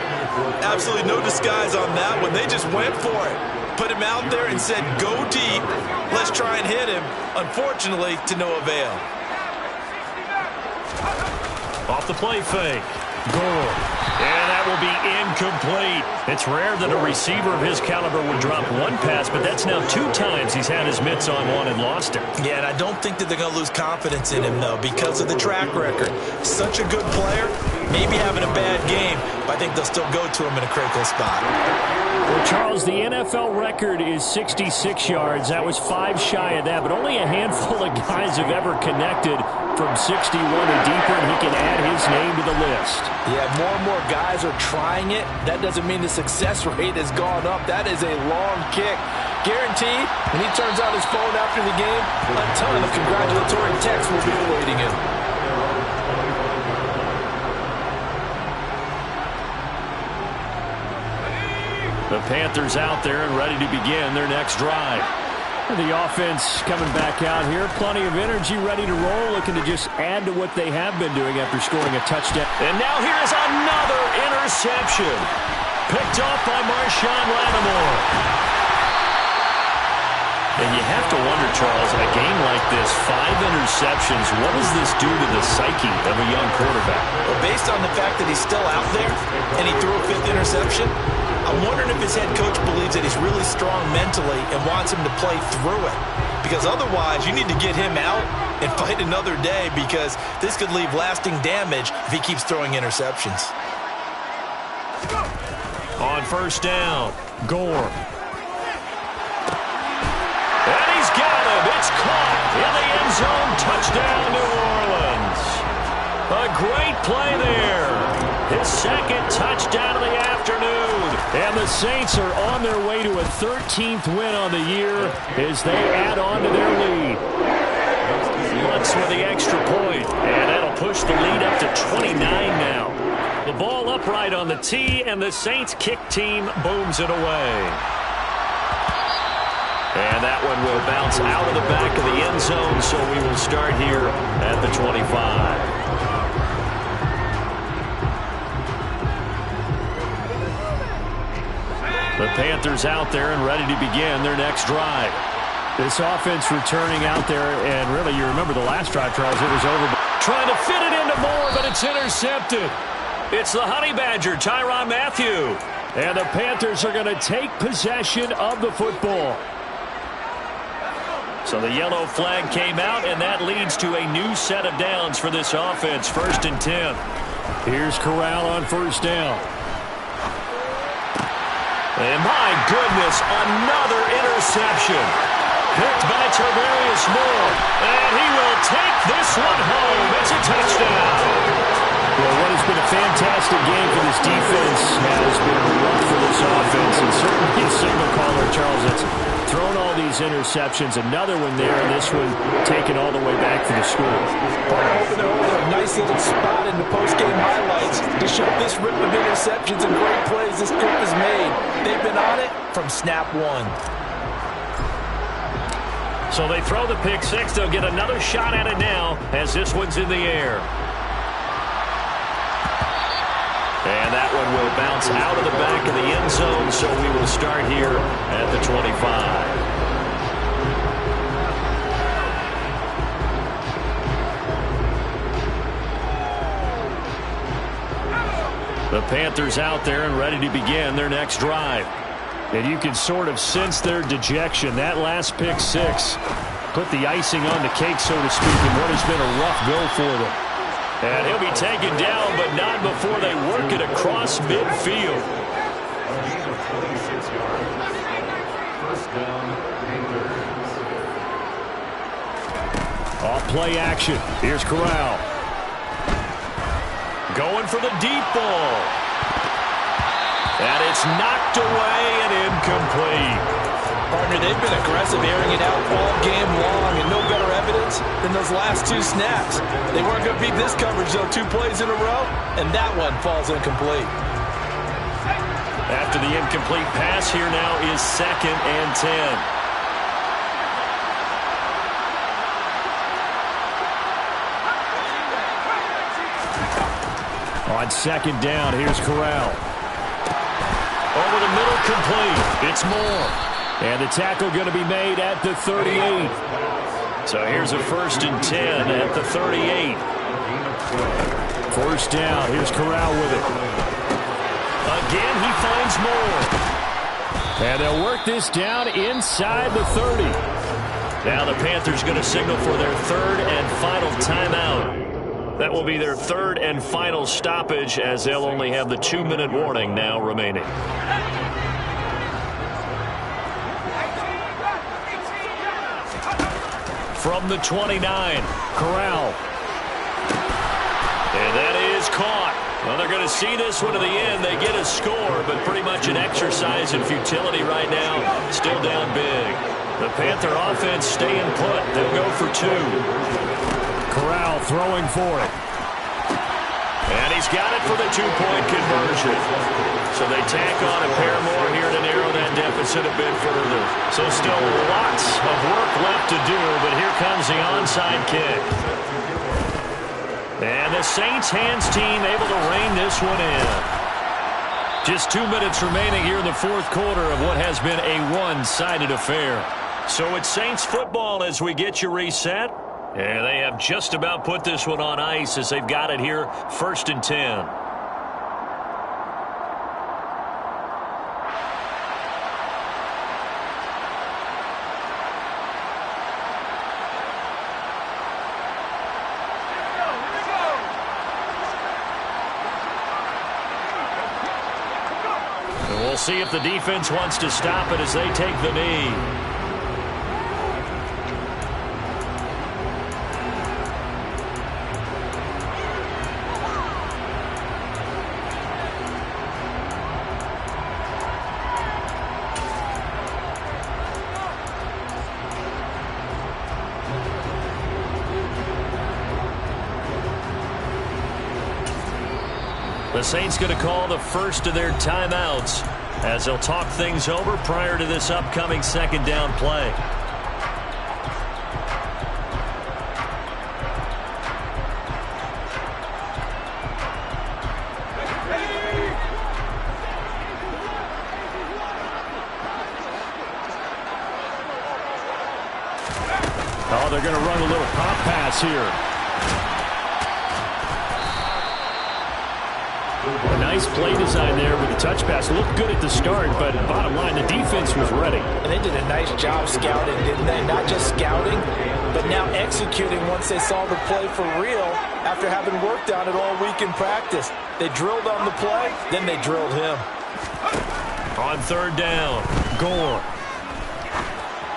Absolutely no disguise on that one. They just went for it. Put him out there and said, go deep. Let's try and hit him. Unfortunately, to no avail. Off the play fake. Gore. And that will be incomplete. It's rare that a receiver of his caliber would drop one pass, but that's now 2 times he's had his mitts on one and lost it. Yeah, and I don't think that they're going to lose confidence in him, though, because of the track record. Such a good player, maybe having a bad game, but I think they'll still go to him in a critical spot. Well, Charles, the NFL record is 66 yards. That was 5 shy of that, but only a handful of guys have ever connected from 61 or deeper, and he can add his name to the list. Yeah, more and more guys are trying it. That doesn't mean the success rate has gone up. That is a long kick. Guaranteed, when he turns on his phone after the game, a ton of congratulatory texts will be awaiting him. The Panthers out there and ready to begin their next drive. The offense coming back out here. Plenty of energy, ready to roll, looking to just add to what they have been doing after scoring a touchdown. And now here's another interception. Picked off by Marshawn Lattimore. And you have to wonder, Charles, in a game like this, 5 interceptions, what does this do to the psyche of a young quarterback? Well, based on the fact that he's still out there and he threw a 5th interception, I'm wondering if his head coach believes that he's really strong mentally and wants him to play through it. Because otherwise, you need to get him out and fight another day because this could leave lasting damage if he keeps throwing interceptions. On first down, Gore. And he's got him. It's caught in the end zone. Touchdown, New Orleans. A great play there. His second touchdown of the afternoon. And the Saints are on their way to a 13th win on the year as they add on to their lead. Lutz with the extra point. And that'll push the lead up to 29 now. The ball upright on the tee, and the Saints kick team booms it away. And that one will bounce out of the back of the end zone, so we will start here at the 25. The Panthers out there and ready to begin their next drive. This offense returning out there, and really, you remember the last drive, Charles, it was over. Trying to fit it into Moore, but it's intercepted. It's the Honey Badger, Tyrann Mathieu. And the Panthers are going to take possession of the football. So the yellow flag came out, and that leads to a new set of downs for this offense. 1st and 10. Here's Corral on first down. And my goodness, another interception. Picked by Tarvarius Moore. And he will take this one home. It's a touchdown. Well, what has been a fantastic game for this defense has been rough for this offense. And certainly a signal caller, Charles, that's thrown all these interceptions. Another one there, and this one taken all the way back for the score. I'm hoping to hold a nice little spot in the post-game highlights to show this rip of interceptions and great plays this group has made. They've been on it from snap one. So they throw the pick six. They'll get another shot at it now as this one's in the air. And that one will bounce out of the back of the end zone, so we will start here at the 25. The Panthers out there and ready to begin their next drive. And you can sort of sense their dejection. That last pick six put the icing on the cake, so to speak, in what has been a rough go for them. And he'll be taken down, but not before they work it across midfield. First down, Panthers. Off play action. Here's Corral. Going for the deep ball. And it's knocked away and incomplete. Partner, they've been aggressive, airing it out all game long, and no better evidence than those last two snaps. They weren't going to beat this coverage, though, 2 plays in a row, and that one falls incomplete. After the incomplete pass, here now is 2nd and 10. On 2nd down, here's Corral. Over the middle, complete. It's Moore. And the tackle going to be made at the 38. So here's a 1st and 10 at the 38. 1st down. Here's Corral with it. Again, he finds Moore. And they'll work this down inside the 30. Now the Panthers going to signal for their 3rd and final timeout. That will be their 3rd and final stoppage, as they'll only have the 2-minute warning now remaining. From the 29, Corral. And that is caught. Well, they're going to see this one to the end. They get a score, but pretty much an exercise in futility right now. Still down big. The Panther offense staying put. They'll go for 2. Corral throwing for it. And he's got it for the 2-point conversion. So they tack on a pair more here to narrow that deficit a bit further. So still lots of work left to do, but here comes the onside kick. And the Saints hands team able to rein this one in. Just 2 minutes remaining here in the 4th quarter of what has been a one-sided affair. So it's Saints football as we get you reset. And they have just about put this one on ice as they've got it here, 1st and 10. And we'll see if the defense wants to stop it as they take the knee. The Saints going to call the first of their timeouts as they'll talk things over prior to this upcoming 2nd down play. Oh, they're going to run a little pop pass here. A nice play design there with the touch pass. Looked good at the start, but bottom line, the defense was ready. And they did a nice job scouting, didn't they? Not just scouting, but now executing once they saw the play for real after having worked on it all week in practice. They drilled on the play, then they drilled him. On 3rd down, Gore.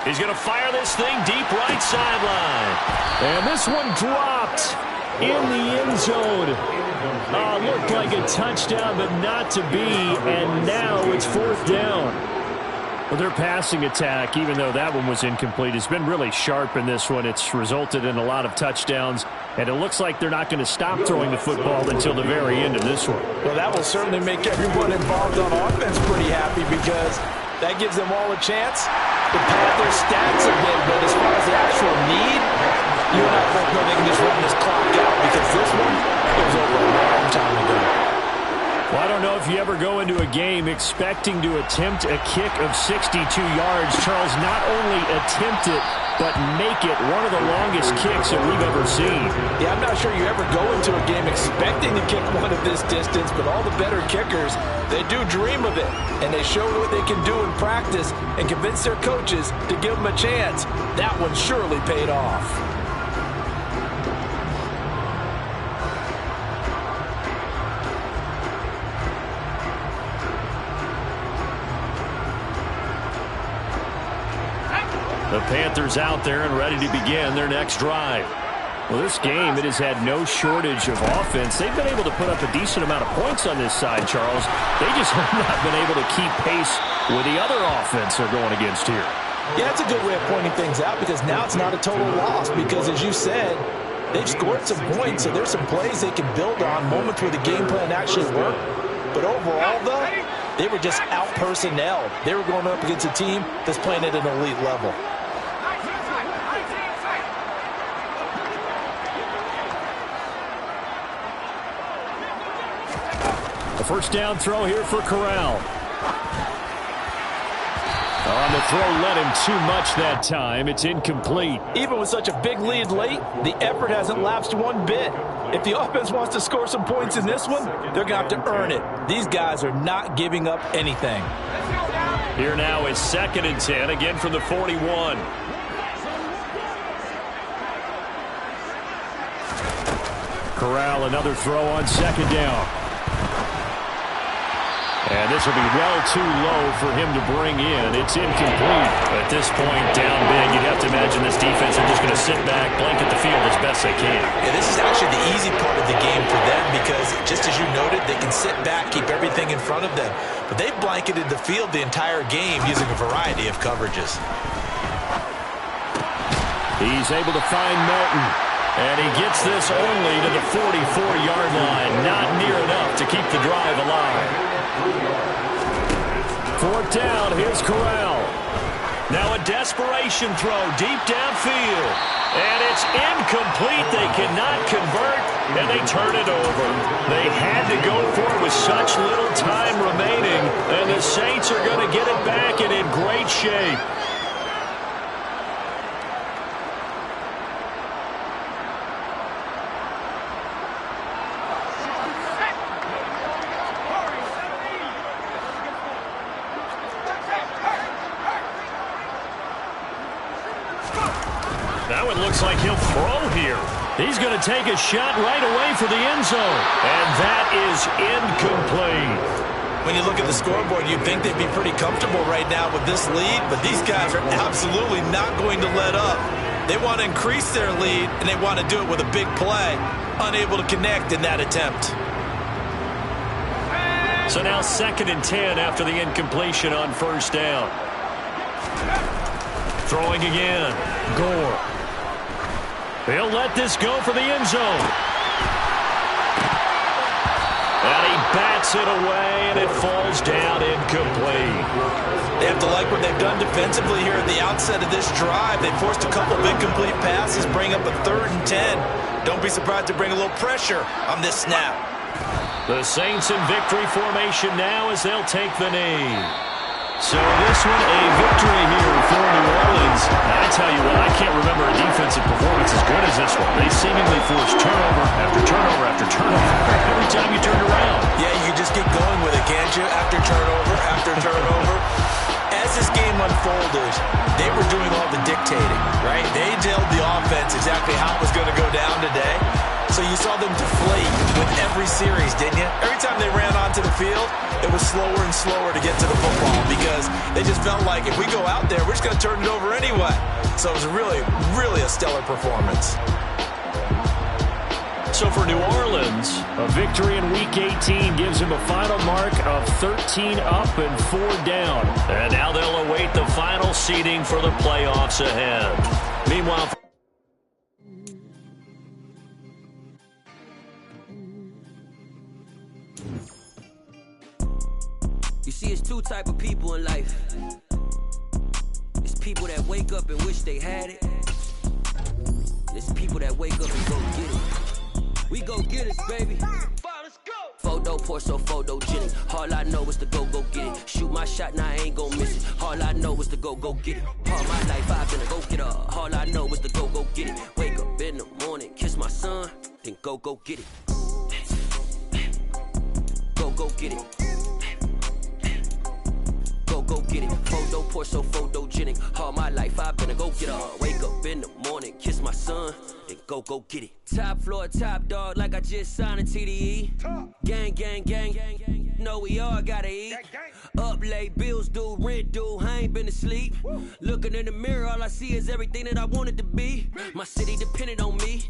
He's going to fire this thing deep right sideline. And this one dropped in the end zone. Looked like a touchdown, but not to be. And now it's 4th down. Well, their passing attack, even though that one was incomplete, has been really sharp in this one. It's resulted in a lot of touchdowns, and it looks like they're not going to stop throwing the football until the very end of this one. Well, that will certainly make everyone involved on offense pretty happy because that gives them all a chance to pad their stats a bit. But as far as the actual need, you and I both know they can just run this clock out because this one was over a long time ago. Well, I don't know if you ever go into a game expecting to attempt a kick of 62 yards. Charles, not only attempt it, but make it one of the longest kicks that we've ever seen. Yeah, I'm not sure you ever go into a game expecting to kick one of this distance, but all the better kickers, they do dream of it, and they show what they can do in practice and convince their coaches to give them a chance. That one surely paid off. The Panthers out there and ready to begin their next drive. Well, this game, it has had no shortage of offense. They've been able to put up a decent amount of points on this side, Charles. They just have not been able to keep pace with the other offense they're going against here. Yeah, that's a good way of pointing things out because now it's not a total loss because, as you said, they've scored some points, so there's some plays they can build on, moments where the game plan actually worked. But overall, though, they were just out-personnelled. They were going up against a team that's playing at an elite level. A first down throw here for Corral. On the throw, led him too much that time. It's incomplete. Even with such a big lead late, the effort hasn't lapsed one bit. If the offense wants to score some points in this one, they're going to have to earn it. These guys are not giving up anything. Here now is 2nd and 10, again from the 41. Corral, another throw on 2nd down. And this will be well too low for him to bring in. It's incomplete. At this point, down big, you'd have to imagine this defense are just going to sit back, blanket the field as best they can. Yeah, this is actually the easy part of the game for them because, just as you noted, they can sit back, keep everything in front of them. But they've blanketed the field the entire game using a variety of coverages. He's able to find Melton. And he gets this only to the 44-yard line. Not near enough to keep the drive alive. 4th down, here's Corral. Now a desperation throw deep downfield. And it's incomplete. They cannot convert, and they turn it over. They had to go for it with such little time remaining, and the Saints are going to get it back and in great shape. That one looks like he'll throw here. He's going to take a shot right away for the end zone. And that is incomplete. When you look at the scoreboard, you'd think they'd be pretty comfortable right now with this lead, but these guys are absolutely not going to let up. They want to increase their lead, and they want to do it with a big play. Unable to connect in that attempt. So now 2nd and 10 after the incompletion on 1st down. Throwing again. Gore. He'll let this go for the end zone. And he bats it away, and it falls down incomplete. They have to like what they've done defensively here at the outset of this drive. They forced a couple of incomplete passes, bring up a 3rd and 10. Don't be surprised to bring a little pressure on this snap. The Saints in victory formation now as they'll take the knee. So this one a victory here for New Orleans. I tell you what, I can't remember a defensive performance as good as this one. They seemingly forced turnover after turnover after turnover every time you turned around. Yeah, you can just keep going with it, can't you? After turnover. As this game unfolded, they were doing all the dictating, right? They told the offense exactly how it was going to go down today. So you saw them deflate with every series, didn't you? Every time they ran onto the field, it was slower and slower to get to the football because they just felt like if we go out there, we're just going to turn it over anyway. So it was really, really a stellar performance. So So for New Orleans, a victory in Week 18 gives him a final mark of 13 up and 4 down. And now they'll await the final seeding for the playoffs ahead. Meanwhile, you see, it's two type of people in life. It's people that wake up and wish they had it. It's people that wake up and go get it. We go get it, baby. Let's go. Photo pour so photogenic. All I know is to go get it. Shoot my shot, now I ain't gon' miss it. All I know is to go get it. All my life I've been a go get it. All I know is to go get it. Wake up in the morning, kiss my son, then go get it. Go get it. Go get it. Photo pour so photogenic. All my life I've been a go get it. Wake up in the morning, kiss my son, then go get it. Top floor, top dog, like I just signed a TDE. Gang, gang, gang, gang, gang. Know we all gotta eat. Up late, bills due, rent due, I ain't been asleep. Looking in the mirror, all I see is everything that I wanted to be. My city depended on me,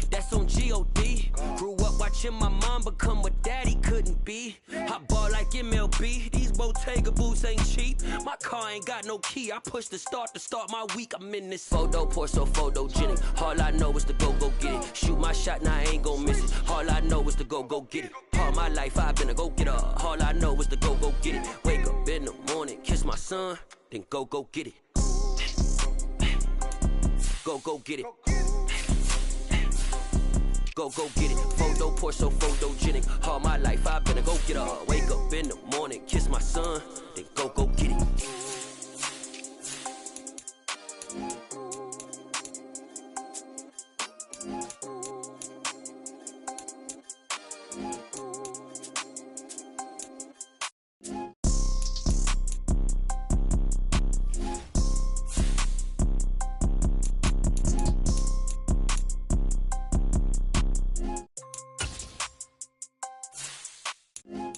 that's on G.O.D. Grew up watching my mom become what daddy couldn't be. I ball like MLB, these Bottega boots ain't cheap. My car ain't got no key, I push the start to start my week. I'm in this photo pour so photogenic. All I know is to go get it. Shoot my shot, now I ain't gon' miss it. All I know is to go get it. All my life I've been a go getter. All I know is to go get it. Wake up in the morning, kiss my son, then go get it. Go get it. Go get it. Photo pour so photogenic. All my life I've been a go getter. Wake up in the morning, kiss my son, then go get it.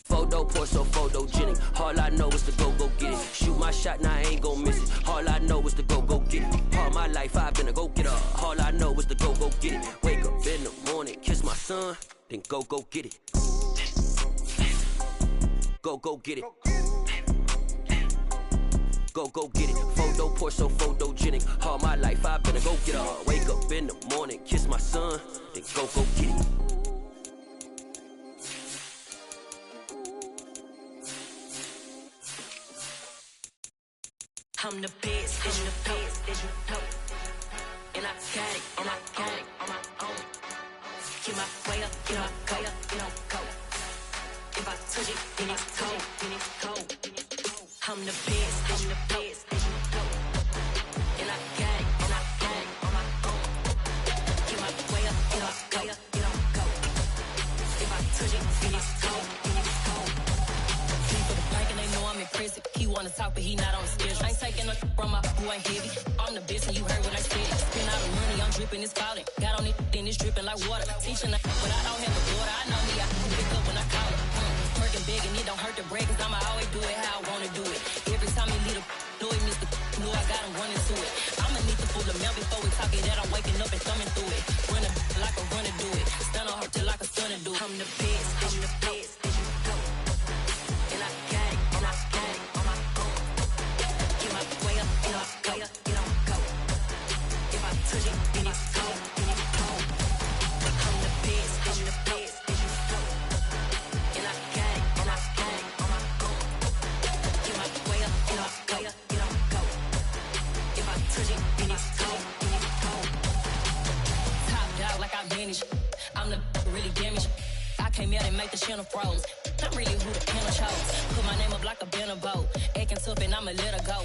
Photo pour so photogenic. All I know is to go get it. Shoot my shot, now I ain't gon' miss it. All I know is to go get it. All my life I've been a go getter. All I know is to go get it. Wake up in the morning, kiss my son, then go get it. Go get it. Go get it. Photo pour so photogenic. All my life I've been a go getter. Wake up in the morning, kiss my son, then go get it. I'm the best, and you know, and I got it, on my own. Get my way up, get my go, go. If I touch it, then it's cold, I'm the best, and you know, and I got it, on my own. Get my way up, get my go. If I touch it, then it's cold, People the blank and they know I'm impressive. He wanna talk, but he not on the schedule. I ain't taking a from my boy ain't heavy. I'm the best and you heard what I said. Spend all the money, I'm dripping, it's falling. Got on it, then it's dripping like water. Teaching but I don't have a daughter. I know me, I can pick up when I call it. Working big and it don't hurt to break, cause I'ma always do it how I wanna do it. Every time he lead a know he missed the know I got him running to it. I'ma need to pull the mail before we talk it that I'm waking up and thumbing through it. Running like a runner do it. Stun on her till like a stunner do it. I'm the best, I'm the best, and I got it, on my own. Get my way up, get my go. If I touch it, then it's cold, I'm the best, and I got it, on my own. Get my way up, get my go. If I touch it, then it's cold. Top dog like I manage. I'm the really damaged. I came out and make the channel froze. I'm really who the panel chose. Put my name up like a banner boat. Acting tough and I'ma let her go.